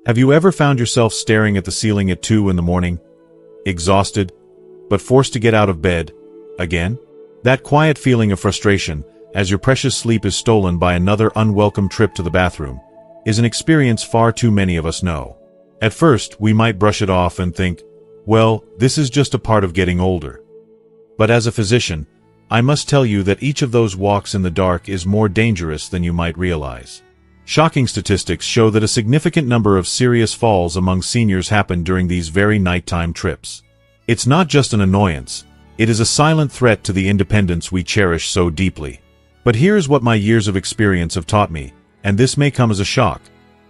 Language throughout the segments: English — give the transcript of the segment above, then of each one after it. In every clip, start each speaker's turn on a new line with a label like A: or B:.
A: Have you ever found yourself staring at the ceiling at 2 in the morning, exhausted, but forced to get out of bed again? That quiet feeling of frustration, as your precious sleep is stolen by another unwelcome trip to the bathroom, is an experience far too many of us know. At first, we might brush it off and think, well, this is just a part of getting older. But as a physician, I must tell you that each of those walks in the dark is more dangerous than you might realize. Shocking statistics show that a significant number of serious falls among seniors happen during these very nighttime trips. It's not just an annoyance, it is a silent threat to the independence we cherish so deeply. But here's what my years of experience have taught me, and this may come as a shock.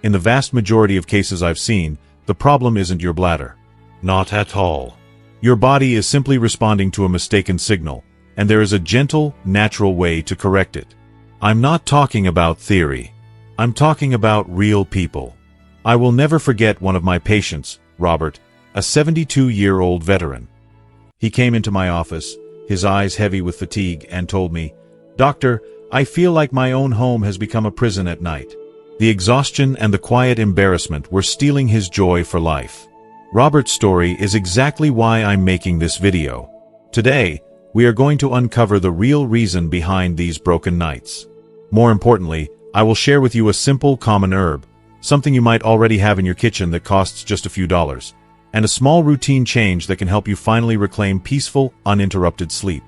A: In the vast majority of cases I've seen, the problem isn't your bladder. Not at all. Your body is simply responding to a mistaken signal, and there is a gentle, natural way to correct it. I'm not talking about theory. I'm talking about real people. I will never forget one of my patients, Robert, a 72-year-old veteran. He came into my office, his eyes heavy with fatigue, and told me, "Doctor, I feel like my own home has become a prison at night." The exhaustion and the quiet embarrassment were stealing his joy for life. Robert's story is exactly why I'm making this video. Today, we are going to uncover the real reason behind these broken nights. More importantly, I will share with you a simple, common herb, something you might already have in your kitchen that costs just a few dollars, and a small routine change that can help you finally reclaim peaceful, uninterrupted sleep.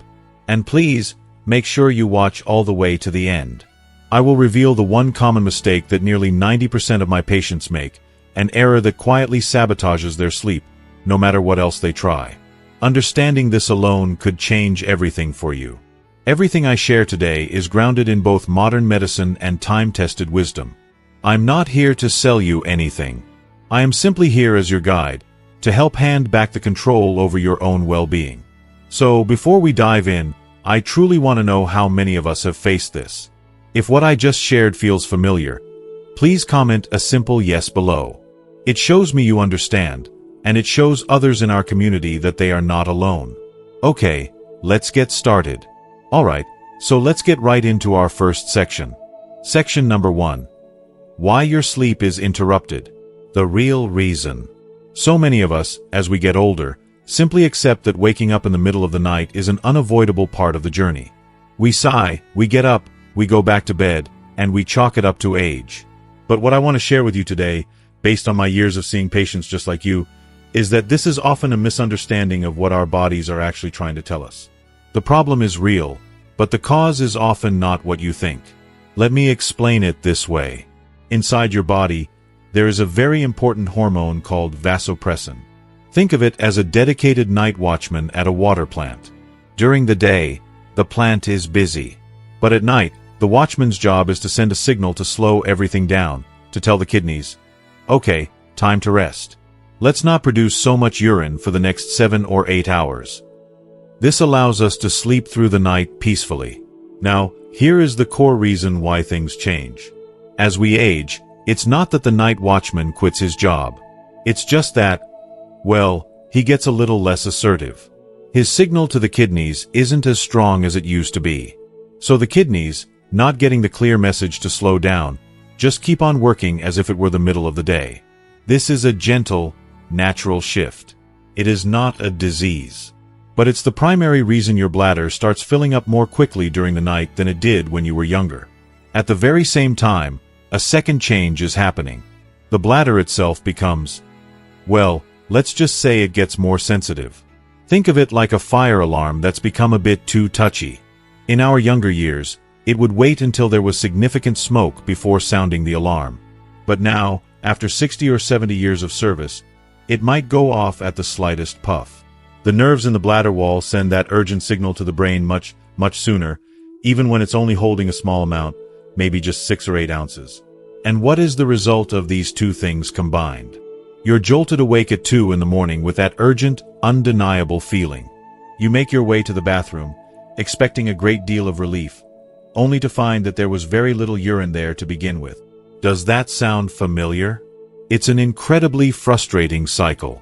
A: And please, make sure you watch all the way to the end. I will reveal the one common mistake that nearly 90% of my patients make, an error that quietly sabotages their sleep, no matter what else they try. Understanding this alone could change everything for you. Everything I share today is grounded in both modern medicine and time-tested wisdom. I'm not here to sell you anything. I am simply here as your guide, to help hand back the control over your own well-being. So, before we dive in, I truly want to know how many of us have faced this. If what I just shared feels familiar, please comment a simple yes below. It shows me you understand, and it shows others in our community that they are not alone. Okay, let's get started. Alright, so let's get right into our first section. Section number 1. Why your sleep is interrupted. The real reason. So many of us, as we get older, simply accept that waking up in the middle of the night is an unavoidable part of the journey. We sigh, we get up, we go back to bed, and we chalk it up to age. But what I want to share with you today, based on my years of seeing patients just like you, is that this is often a misunderstanding of what our bodies are actually trying to tell us. The problem is real, but the cause is often not what you think. Let me explain it this way. Inside your body, there is a very important hormone called vasopressin. Think of it as a dedicated night watchman at a water plant. During the day, the plant is busy. But at night, the watchman's job is to send a signal to slow everything down, to tell the kidneys, okay, time to rest. Let's not produce so much urine for the next 7 or 8 hours. This allows us to sleep through the night peacefully. Now, here is the core reason why things change. As we age, it's not that the night watchman quits his job. It's just that, well, he gets a little less assertive. His signal to the kidneys isn't as strong as it used to be. So the kidneys, not getting the clear message to slow down, just keep on working as if it were the middle of the day. This is a gentle, natural shift. It is not a disease. But it's the primary reason your bladder starts filling up more quickly during the night than it did when you were younger. At the very same time, a second change is happening. The bladder itself becomes, well, let's just say it gets more sensitive. Think of it like a fire alarm that's become a bit too touchy. In our younger years, it would wait until there was significant smoke before sounding the alarm. But now, after 60 or 70 years of service, it might go off at the slightest puff. The nerves in the bladder wall send that urgent signal to the brain much sooner, even when it's only holding a small amount, maybe just 6 or 8 ounces. And what is the result of these two things combined? You're jolted awake at 2 in the morning with that urgent, undeniable feeling. You make your way to the bathroom, expecting a great deal of relief, only to find that there was very little urine there to begin with. Does that sound familiar? It's an incredibly frustrating cycle.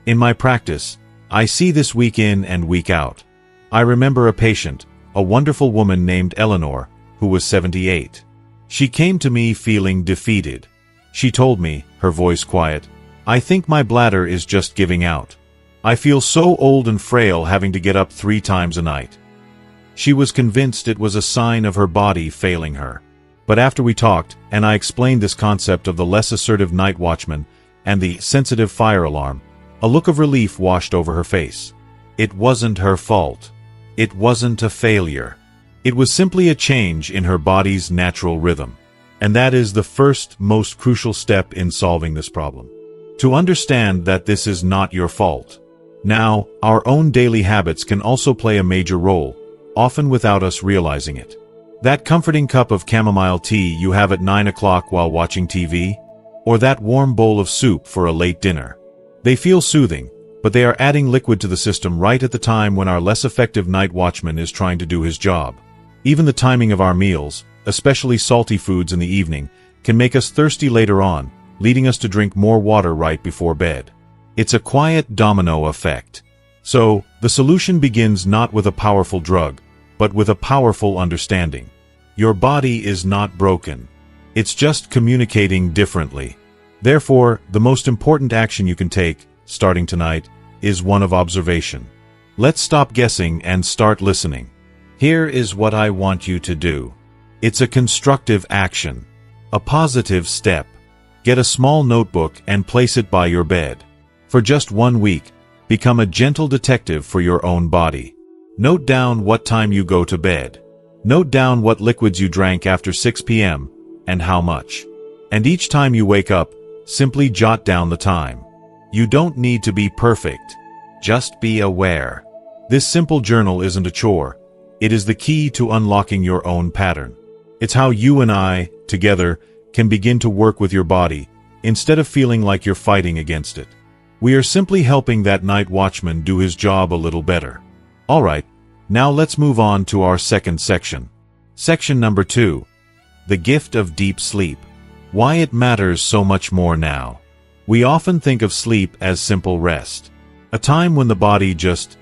A: In my practice, I see this week in and week out. I remember a patient, a wonderful woman named Eleanor, who was 78. She came to me feeling defeated. She told me, her voice quiet. "I think my bladder is just giving out. I feel so old and frail having to get up 3 times a night." She was convinced it was a sign of her body failing her. But after we talked, and I explained this concept of the less assertive night watchman and the sensitive fire alarm, a look of relief washed over her face. It wasn't her fault. It wasn't a failure. It was simply a change in her body's natural rhythm. And that is the first, most crucial step in solving this problem. To understand that this is not your fault. Now, our own daily habits can also play a major role, often without us realizing it. That comforting cup of chamomile tea you have at 9 o'clock while watching TV? Or that warm bowl of soup for a late dinner? They feel soothing, but they are adding liquid to the system right at the time when our less effective night watchman is trying to do his job. Even the timing of our meals, especially salty foods in the evening, can make us thirsty later on, leading us to drink more water right before bed. It's a quiet domino effect. So, the solution begins not with a powerful drug, but with a powerful understanding. Your body is not broken. It's just communicating differently. Therefore, the most important action you can take, starting tonight, is one of observation. Let's stop guessing and start listening. Here is what I want you to do. It's a constructive action. A positive step. Get a small notebook and place it by your bed. For just 1 week, become a gentle detective for your own body. Note down what time you go to bed. Note down what liquids you drank after 6 p.m. and how much. And each time you wake up, simply jot down the time. You don't need to be perfect. Just be aware. This simple journal isn't a chore. It is the key to unlocking your own pattern. It's how you and I, together, can begin to work with your body, instead of feeling like you're fighting against it. We are simply helping that night watchman do his job a little better. Alright, now let's move on to our second section. Section number 2. The gift of deep sleep. Why it matters so much more now. We often think of sleep as simple rest. A time when the body just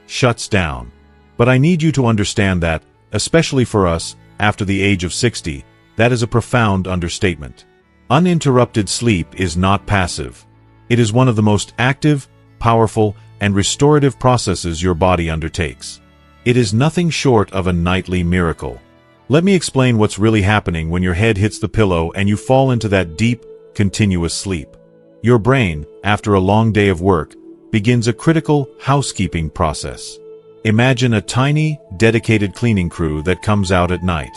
A: shuts down. But I need you to understand that, especially for us, after the age of 60, that is a profound understatement. Uninterrupted sleep is not passive. It is one of the most active, powerful, and restorative processes your body undertakes. It is nothing short of a nightly miracle. Let me explain what's really happening when your head hits the pillow and you fall into that deep, continuous sleep. Your brain, after a long day of work, begins a critical housekeeping process. Imagine a tiny, dedicated cleaning crew that comes out at night.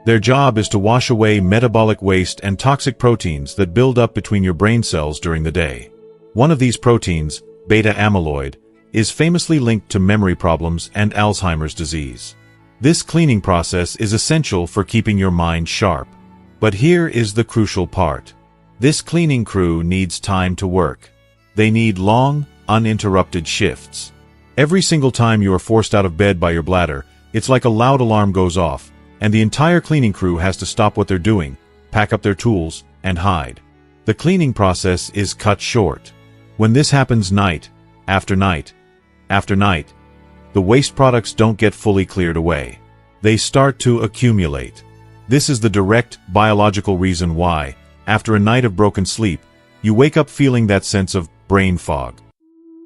A: Their job is to wash away metabolic waste and toxic proteins that build up between your brain cells during the day. One of these proteins, beta amyloid, is famously linked to memory problems and Alzheimer's disease. This cleaning process is essential for keeping your mind sharp. But here is the crucial part. This cleaning crew needs time to work. They need long, uninterrupted shifts. Every single time you are forced out of bed by your bladder, it's like a loud alarm goes off, and the entire cleaning crew has to stop what they're doing, pack up their tools, and hide. The cleaning process is cut short. When this happens night, after night, after night, the waste products don't get fully cleared away. They start to accumulate. This is the direct, biological reason why, after a night of broken sleep, you wake up feeling that sense of brain fog.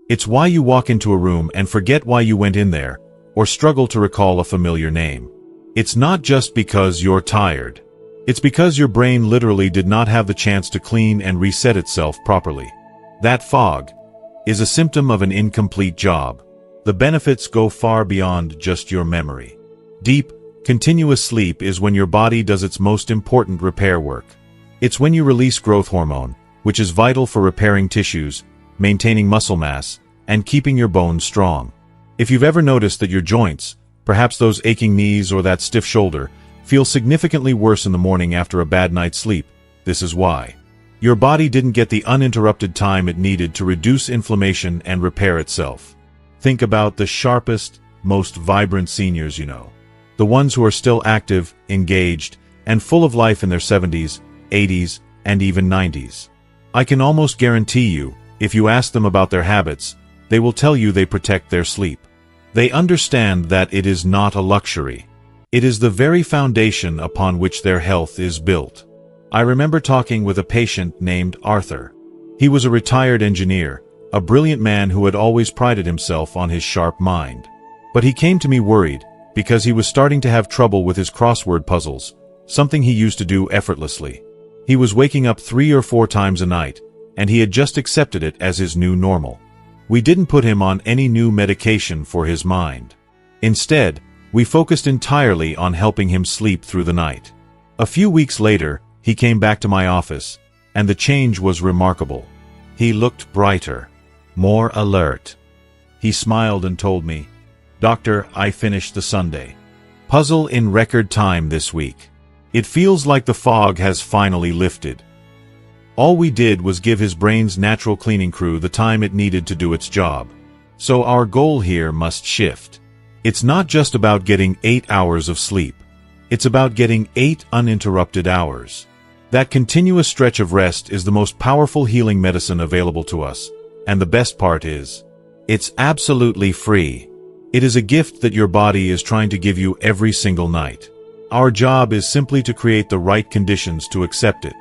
A: It's why you walk into a room and forget why you went in there, or struggle to recall a familiar name. It's not just because you're tired. It's because your brain literally did not have the chance to clean and reset itself properly. That fog is a symptom of an incomplete job. The benefits go far beyond just your memory. Deep, continuous sleep is when your body does its most important repair work. It's when you release growth hormone, which is vital for repairing tissues, maintaining muscle mass, and keeping your bones strong. If you've ever noticed that your joints, perhaps those aching knees or that stiff shoulder, feel significantly worse in the morning after a bad night's sleep, this is why. Your body didn't get the uninterrupted time it needed to reduce inflammation and repair itself. Think about the sharpest, most vibrant seniors you know. The ones who are still active, engaged, and full of life in their 70s, 80s, and even 90s. I can almost guarantee you, if you ask them about their habits, they will tell you they protect their sleep. They understand that it is not a luxury. It is the very foundation upon which their health is built. I remember talking with a patient named Arthur. He was a retired engineer, a brilliant man who had always prided himself on his sharp mind. But he came to me worried, because he was starting to have trouble with his crossword puzzles, something he used to do effortlessly. He was waking up 3 or 4 times a night, and he had just accepted it as his new normal. We didn't put him on any new medication for his mind. Instead, we focused entirely on helping him sleep through the night. A few weeks later, he came back to my office, and the change was remarkable. He looked brighter, more alert. He smiled and told me, "Doctor, I finished the Sunday puzzle in record time this week. It feels like the fog has finally lifted." All we did was give his brain's natural cleaning crew the time it needed to do its job. So our goal here must shift. It's not just about getting 8 hours of sleep. It's about getting 8 uninterrupted hours. That continuous stretch of rest is the most powerful healing medicine available to us, and the best part is, it's absolutely free. It is a gift that your body is trying to give you every single night. Our job is simply to create the right conditions to accept it.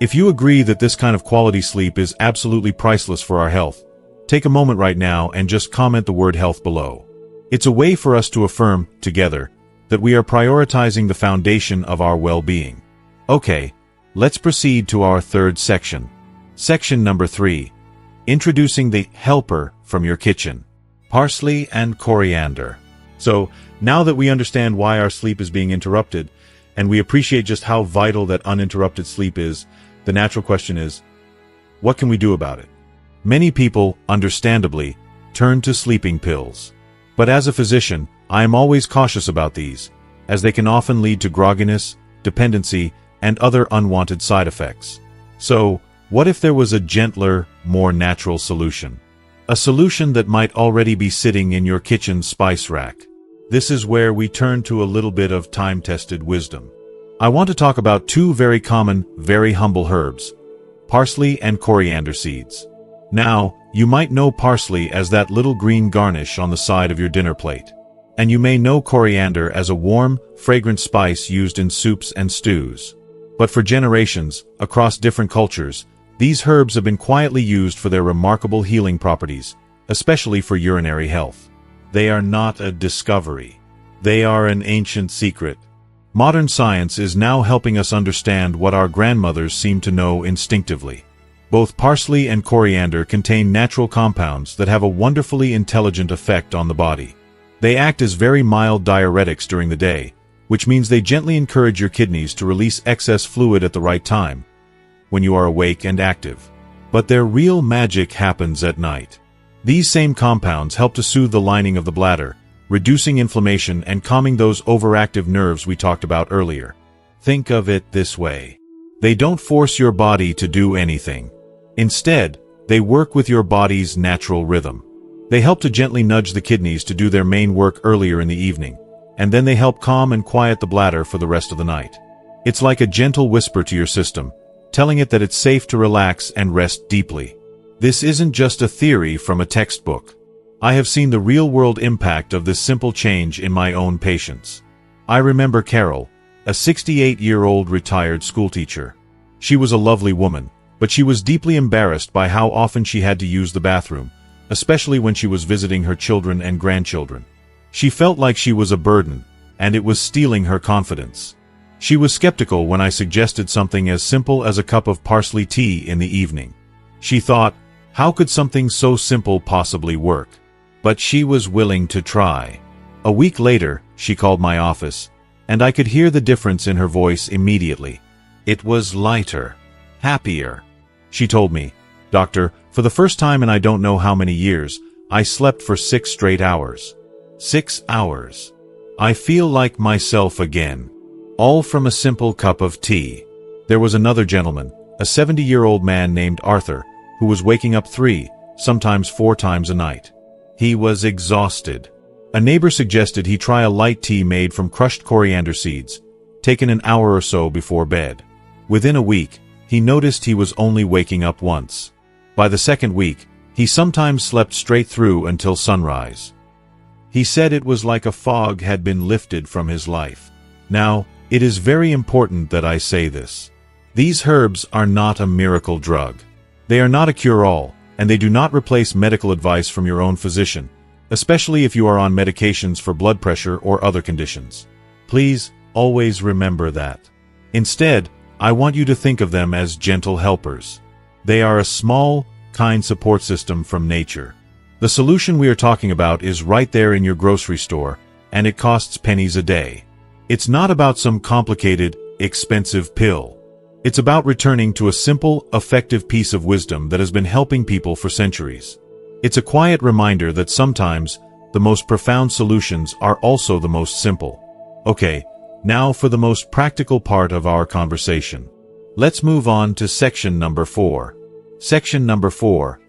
A: If you agree that this kind of quality sleep is absolutely priceless for our health, take a moment right now and just comment the word health below. It's a way for us to affirm, together, that we are prioritizing the foundation of our well-being. Okay, let's proceed to our third section. Section number 3. Introducing the helper from your kitchen. Parsley and coriander. So, now that we understand why our sleep is being interrupted, and we appreciate just how vital that uninterrupted sleep is, the natural question is, what can we do about it? Many people, understandably, turn to sleeping pills. But as a physician, I am always cautious about these, as they can often lead to grogginess, dependency, and other unwanted side effects. So, what if there was a gentler, more natural solution? A solution that might already be sitting in your kitchen spice rack. This is where we turn to a little bit of time-tested wisdom. I want to talk about 2 very common, very humble herbs, parsley and coriander seeds. Now, you might know parsley as that little green garnish on the side of your dinner plate. And you may know coriander as a warm, fragrant spice used in soups and stews. But for generations, across different cultures, these herbs have been quietly used for their remarkable healing properties, especially for urinary health. They are not a discovery. They are an ancient secret. Modern science is now helping us understand what our grandmothers seemed to know instinctively. Both parsley and coriander contain natural compounds that have a wonderfully intelligent effect on the body. They act as very mild diuretics during the day, which means they gently encourage your kidneys to release excess fluid at the right time, when you are awake and active. But their real magic happens at night. These same compounds help to soothe the lining of the bladder, reducing inflammation and calming those overactive nerves we talked about earlier. Think of it this way. They don't force your body to do anything. Instead, they work with your body's natural rhythm. They help to gently nudge the kidneys to do their main work earlier in the evening, and then they help calm and quiet the bladder for the rest of the night. It's like a gentle whisper to your system, telling it that it's safe to relax and rest deeply. This isn't just a theory from a textbook. I have seen the real-world impact of this simple change in my own patients. I remember Carol, a 68-year-old retired schoolteacher. She was a lovely woman, but she was deeply embarrassed by how often she had to use the bathroom, especially when she was visiting her children and grandchildren. She felt like she was a burden, and it was stealing her confidence. She was skeptical when I suggested something as simple as a cup of parsley tea in the evening. She thought, how could something so simple possibly work? But she was willing to try. A week later, she called my office, and I could hear the difference in her voice immediately. It was lighter, happier. She told me, "Doctor, for the first time in I don't know how many years, I slept for 6 straight hours. 6 hours. I feel like myself again. All from a simple cup of tea." There was another gentleman, a 70-year-old man named Arthur, who was waking up 3, sometimes 4 times a night. He was exhausted. A neighbor suggested he try a light tea made from crushed coriander seeds, taken an hour or so before bed. Within a week, he noticed he was only waking up once. By the second week, he sometimes slept straight through until sunrise. He said it was like a fog had been lifted from his life. Now, it is very important that I say this. These herbs are not a miracle drug. They are not a cure-all, and they do not replace medical advice from your own physician, especially if you are on medications for blood pressure or other conditions. Please always remember that. Instead, I want you to think of them as gentle helpers. They are a small, kind support system from nature. The solution we are talking about is right there in your grocery store, and it costs pennies a day. It's not about some complicated, expensive pill. It's about returning to a simple, effective piece of wisdom that has been helping people for centuries. It's a quiet reminder that sometimes the most profound solutions are also the most simple. Okay, now for the most practical part of our conversation. Let's move on to section number 4. Section number 4.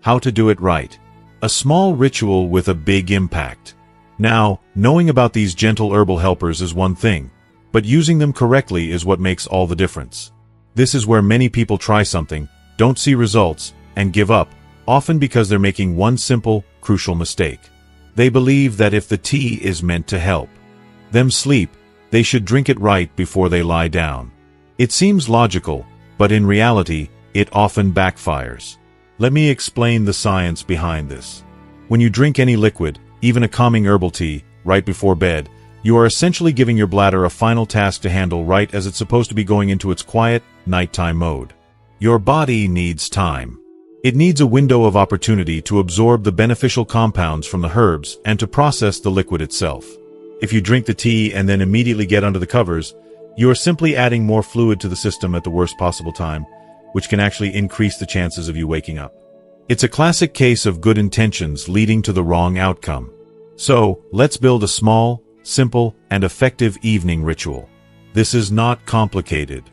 A: How to do it right. A small ritual with a big impact. Now, knowing about these gentle herbal helpers is one thing, but using them correctly is what makes all the difference. This is where many people try something, don't see results, and give up, often because they're making one simple, crucial mistake. They believe that if the tea is meant to help them sleep, they should drink it right before they lie down. It seems logical, but in reality, it often backfires. Let me explain the science behind this. When you drink any liquid, even a calming herbal tea, right before bed, you are essentially giving your bladder a final task to handle right as it's supposed to be going into its quiet, nighttime mode. Your body needs time. It needs a window of opportunity to absorb the beneficial compounds from the herbs and to process the liquid itself. If you drink the tea and then immediately get under the covers, you are simply adding more fluid to the system at the worst possible time, which can actually increase the chances of you waking up. It's a classic case of good intentions leading to the wrong outcome. So, let's build a small, simple, and effective evening ritual. This is not complicated.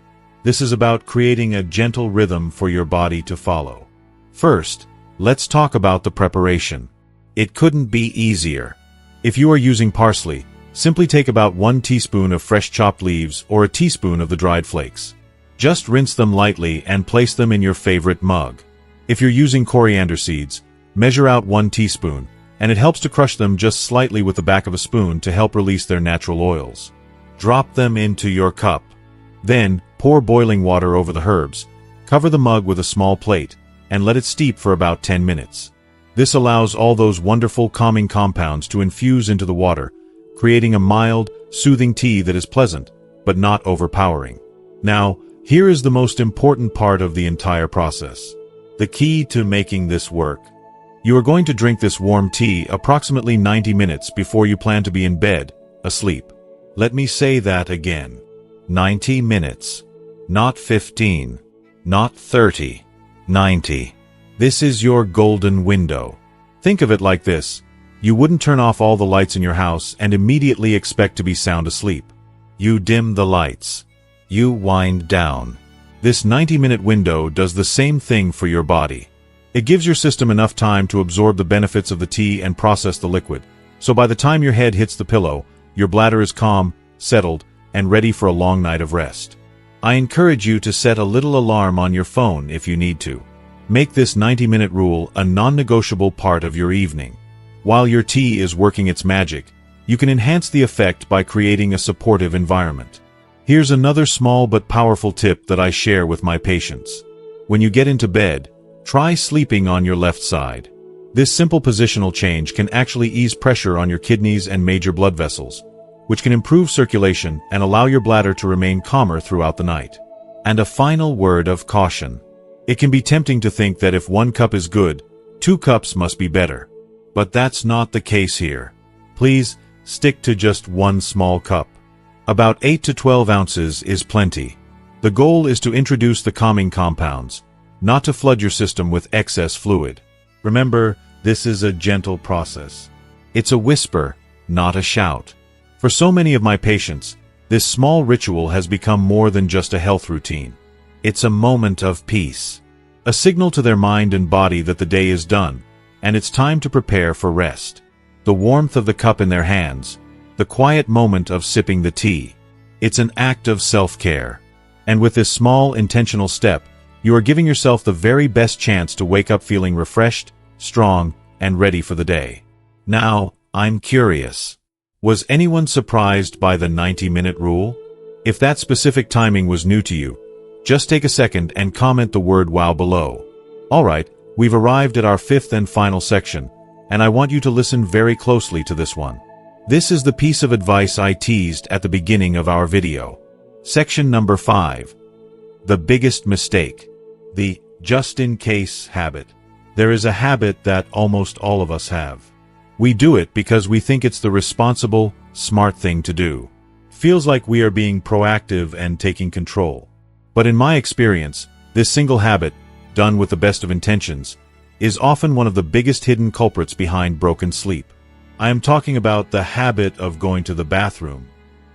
A: This is about creating a gentle rhythm for your body to follow. First, let's talk about the preparation. It couldn't be easier. If you are using parsley, simply take about 1 teaspoon of fresh chopped leaves or a teaspoon of the dried flakes. Just rinse them lightly and place them in your favorite mug. If you're using coriander seeds, measure out 1 teaspoon, and it helps to crush them just slightly with the back of a spoon to help release their natural oils. Drop them into your cup. Then, pour boiling water over the herbs, cover the mug with a small plate, and let it steep for about 10 minutes. This allows all those wonderful calming compounds to infuse into the water, creating a mild, soothing tea that is pleasant, but not overpowering. Now, here is the most important part of the entire process. The key to making this work. You are going to drink this warm tea approximately 90 minutes before you plan to be in bed, asleep. Let me say that again. 90 minutes. Not 15. Not 30. 90. This is your golden window. Think of it like this. You wouldn't turn off all the lights in your house and immediately expect to be sound asleep. You dim the lights. You wind down. This 90-minute window does the same thing for your body. It gives your system enough time to absorb the benefits of the tea and process the liquid, so by the time your head hits the pillow, your bladder is calm, settled, and ready for a long night of rest. I encourage you to set a little alarm on your phone if you need to. Make this 90-minute rule a non-negotiable part of your evening. While your tea is working its magic, you can enhance the effect by creating a supportive environment. Here's another small but powerful tip that I share with my patients. When you get into bed, try sleeping on your left side. This simple positional change can actually ease pressure on your kidneys and major blood vessels, which can improve circulation and allow your bladder to remain calmer throughout the night. And a final word of caution. It can be tempting to think that if 1 cup is good, 2 cups must be better. But that's not the case here. Please, stick to just 1 small cup. About 8 to 12 ounces is plenty. The goal is to introduce the calming compounds, not to flood your system with excess fluid. Remember, this is a gentle process. It's a whisper, not a shout. For so many of my patients, this small ritual has become more than just a health routine. It's a moment of peace, a signal to their mind and body that the day is done, and it's time to prepare for rest. The warmth of the cup in their hands, the quiet moment of sipping the tea. It's an act of self-care. And with this small, intentional step, you are giving yourself the very best chance to wake up feeling refreshed, strong, and ready for the day. Now, I'm curious. Was anyone surprised by the 90-minute rule? If that specific timing was new to you, Just take a second and comment the word wow below. Alright, we've arrived at our fifth and final section, and I want you to listen very closely to this one. This is the piece of advice I teased at the beginning of our video. Section number 5. The biggest mistake. The just-in-case habit. There is a habit that almost all of us have. We do it because we think it's the responsible, smart thing to do. Feels like we are being proactive and taking control. But in my experience, this single habit, done with the best of intentions, is often one of the biggest hidden culprits behind broken sleep. I am talking about the habit of going to the bathroom,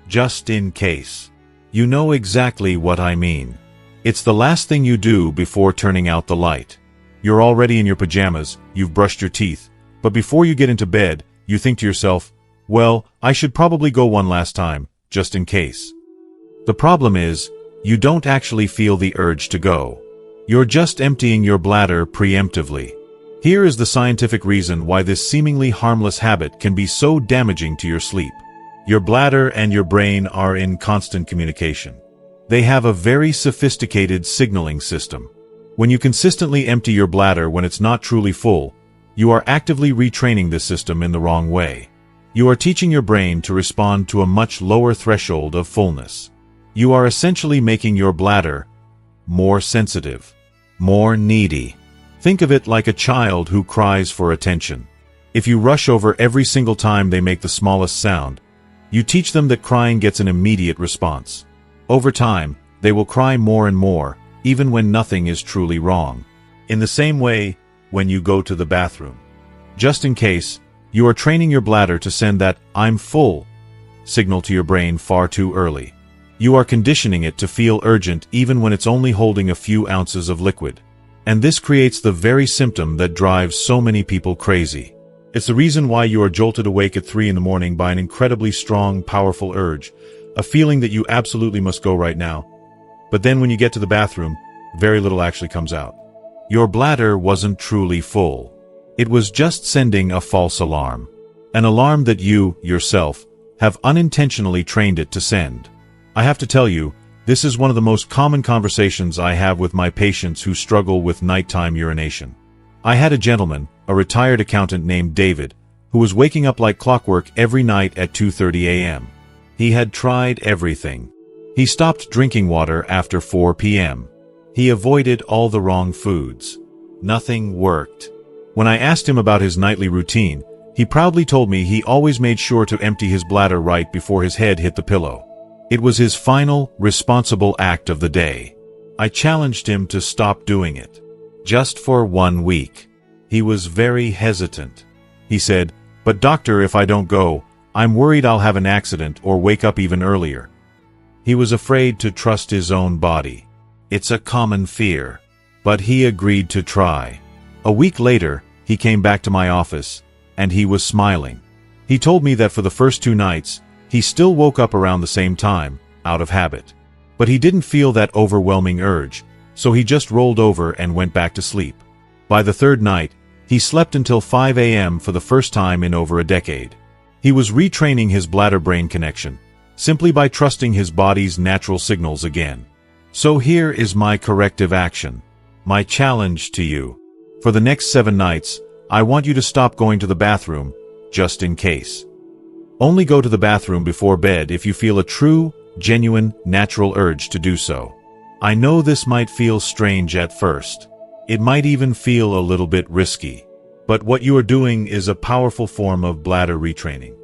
A: just in case. You know exactly what I mean. It's the last thing you do before turning out the light. You're already in your pajamas, you've brushed your teeth, but before you get into bed, you think to yourself, well, I should probably go one last time, just in case. The problem is, you don't actually feel the urge to go. You're just emptying your bladder preemptively. Here is the scientific reason why this seemingly harmless habit can be so damaging to your sleep. Your bladder and your brain are in constant communication. They have a very sophisticated signaling system. When you consistently empty your bladder when it's not truly full, you are actively retraining this system in the wrong way. You are teaching your brain to respond to a much lower threshold of fullness. You are essentially making your bladder more sensitive, more needy. Think of it like a child who cries for attention. If you rush over every single time they make the smallest sound, you teach them that crying gets an immediate response. Over time, they will cry more and more, even when nothing is truly wrong. In the same way, when you go to the bathroom, just in case, you are training your bladder to send that "I'm full" signal to your brain far too early. You are conditioning it to feel urgent even when it's only holding a few ounces of liquid. And this creates the very symptom that drives so many people crazy. It's the reason why you are jolted awake at 3 in the morning by an incredibly strong, powerful urge, a feeling that you absolutely must go right now. But then when you get to the bathroom, very little actually comes out. Your bladder wasn't truly full. It was just sending a false alarm. An alarm that you, yourself, have unintentionally trained it to send. I have to tell you, this is one of the most common conversations I have with my patients who struggle with nighttime urination. I had a gentleman, a retired accountant named David, who was waking up like clockwork every night at 2:30 a.m. He had tried everything. He stopped drinking water after 4 p.m. He avoided all the wrong foods. Nothing worked. When I asked him about his nightly routine, he proudly told me he always made sure to empty his bladder right before his head hit the pillow. It was his final, responsible act of the day. I challenged him to stop doing it. Just for 1 week. He was very hesitant. He said, "But doctor, if I don't go, I'm worried I'll have an accident or wake up even earlier." He was afraid to trust his own body. It's a common fear. But he agreed to try. A week later, he came back to my office, and he was smiling. He told me that for the first 2 nights, he still woke up around the same time, out of habit. But he didn't feel that overwhelming urge, so he just rolled over and went back to sleep. By the 3rd night, he slept until 5 a.m. for the first time in over a decade. He was retraining his bladder-brain connection, simply by trusting his body's natural signals again. So here is my corrective action. My challenge to you. For the next 7 nights, I want you to stop going to the bathroom, just in case. Only go to the bathroom before bed if you feel a true, genuine, natural urge to do so. I know this might feel strange at first. It might even feel a little bit risky. But what you are doing is a powerful form of bladder retraining.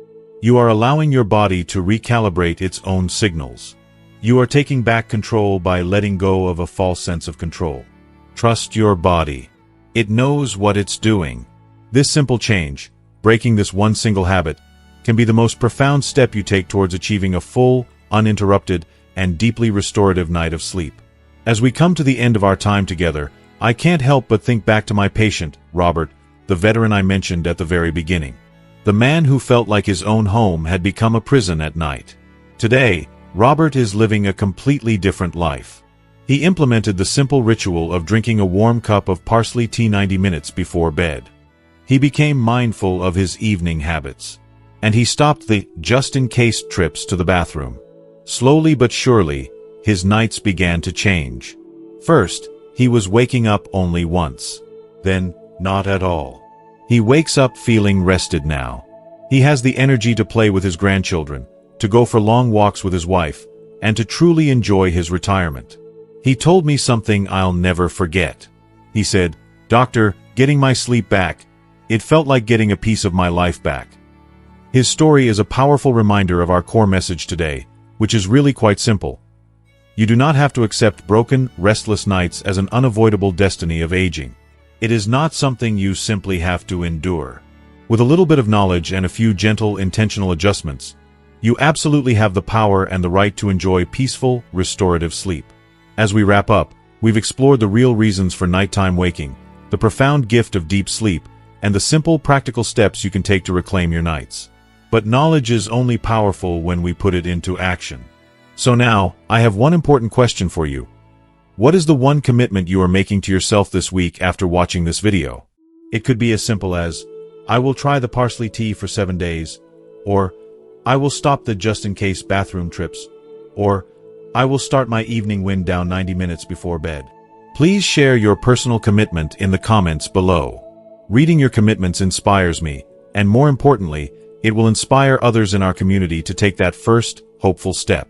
A: You are allowing your body to recalibrate its own signals. You are taking back control by letting go of a false sense of control. Trust your body. It knows what it's doing. This simple change, breaking this one single habit, can be the most profound step you take towards achieving a full, uninterrupted, and deeply restorative night of sleep. As we come to the end of our time together, I can't help but think back to my patient, Robert, the veteran I mentioned at the very beginning. The man who felt like his own home had become a prison at night. Today, Robert is living a completely different life. He implemented the simple ritual of drinking a warm cup of parsley tea 90 minutes before bed. He became mindful of his evening habits. And he stopped the just-in-case trips to the bathroom. Slowly but surely, his nights began to change. First, he was waking up only once. Then, not at all. He wakes up feeling rested now. He has the energy to play with his grandchildren, to go for long walks with his wife, and to truly enjoy his retirement. He told me something I'll never forget. He said, "Doctor, getting my sleep back, it felt like getting a piece of my life back." His story is a powerful reminder of our core message today, which is really quite simple. You do not have to accept broken, restless nights as an unavoidable destiny of aging. It is not something you simply have to endure. With a little bit of knowledge and a few gentle, intentional adjustments, you absolutely have the power and the right to enjoy peaceful, restorative sleep. As we wrap up, we've explored the real reasons for nighttime waking, the profound gift of deep sleep, and the simple, practical steps you can take to reclaim your nights. But knowledge is only powerful when we put it into action. So now, I have one important question for you. What is the one commitment you are making to yourself this week after watching this video? It could be as simple as, I will try the parsley tea for 7 days, or I will stop the just-in-case bathroom trips, or I will start my evening wind down 90 minutes before bed. Please share your personal commitment in the comments below. Reading your commitments inspires me, and more importantly, it will inspire others in our community to take that first, hopeful step.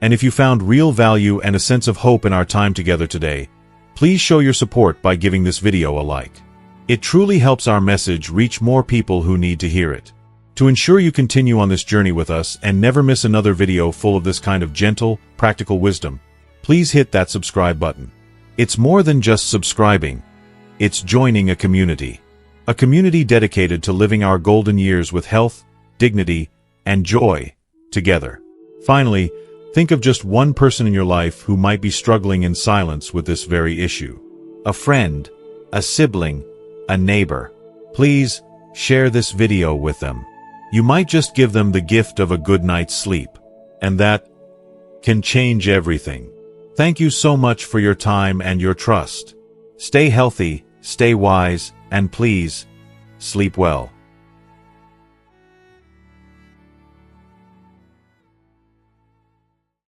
A: And if you found real value and a sense of hope in our time together today, please show your support by giving this video a like. It truly helps our message reach more people who need to hear it. To ensure you continue on this journey with us and never miss another video full of this kind of gentle, practical wisdom, please hit that subscribe button. It's more than just subscribing. It's joining a community. A community dedicated to living our golden years with health, dignity, and joy together. Finally, think of just one person in your life who might be struggling in silence with this very issue. A friend, a sibling, a neighbor. Please share this video with them. You might just give them the gift of a good night's sleep, and that can change everything. Thank you so much for your time and your trust. Stay healthy, stay wise, and please, sleep well.